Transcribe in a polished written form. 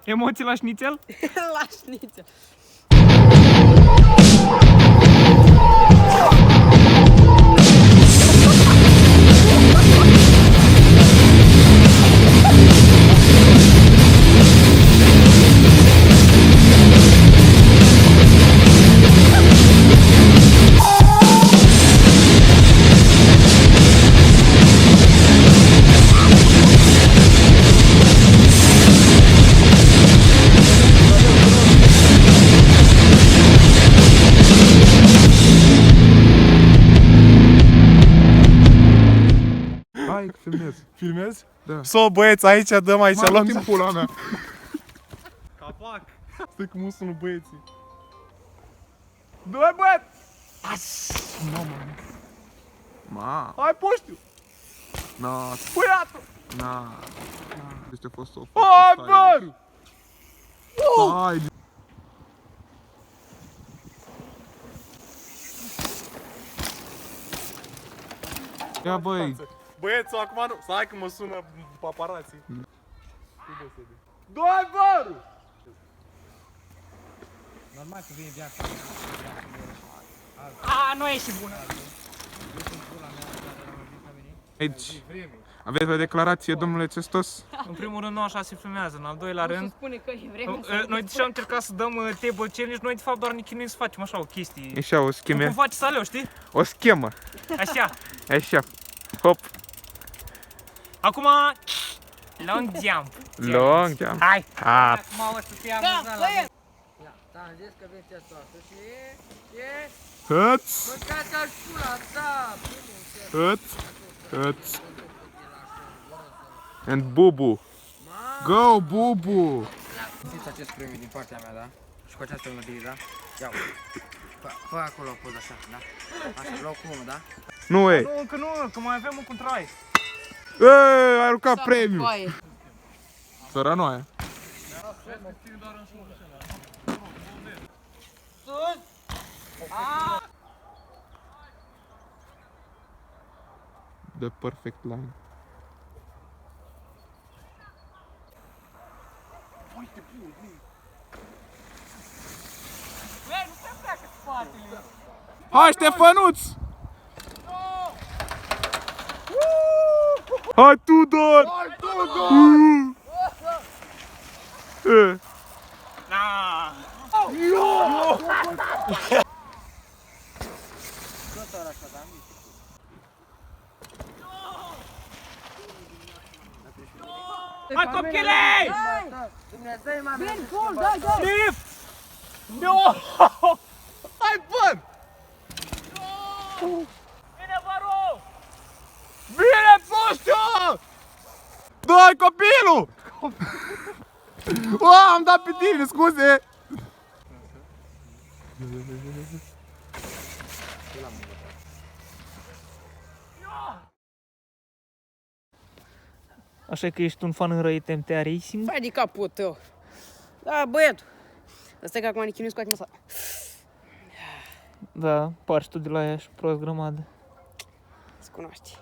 Emoții la șnițel? La șnițel. Hai, filmez. Filmezi? Da. So, băieți, aici dăm, aici Mai luăm... timpul la mea. Capac! Stai cum sună băieții. Doi băieți! Ma, Hai puștiu! na, Puiatul! na. Este a fost o... Hai băru! Hai! Ia băi, Băieți, acum nu... Stai că mă sună paparații. Doi băru! Normal că vine viața. A, nu e și bună! aici aveți o declarație, domnule Cestos? În primul rând, nu așa se filmează, în al doilea Nu se rând, spune că e vreme să... noi deja am încercat să dăm table challenge, noi de fapt doar ne chinuim să facem așa o chestie. Așa, o Cum scheme. faci saleu, știi? O schemă. Așa. Așa. Hop. Acum, long jump. Long jump. Hai! Ah, Acum o să fie Da, amuzant la băieți! Ți-am zis că vine testoasă și... hăț, Mâncați-aș pula ta! hăț, hăț. And Bubu. Go, Bubu! Simți acest premiu din partea mea, da? Și cu această melodie, da? Ia fă acolo o poză așa, da? Așa, luau cu mână, da? Nu e. Nu, încă nu, că mai avem un contrai. Ai aruncat premiu. Foaie. Săranoaia. The perfect line. Hai, Ștefănuț! Hai, Tudor! Hai, Tudor! Na. Hai copile! Dumnezeu m-a Vin, bun, dai, dai! Steve! No! Hai bă! Bine Baru! Bine puștiu! Dai copilul! Am dat pe tine, scuze! Așa că ești un fan înrăit MTA Racing? Fai de capul tău. Da, băietul. Asta e că acum ne chinuim să scoatem asta. Da, pari și tu de la ea și prost grămadă. Să cunoști.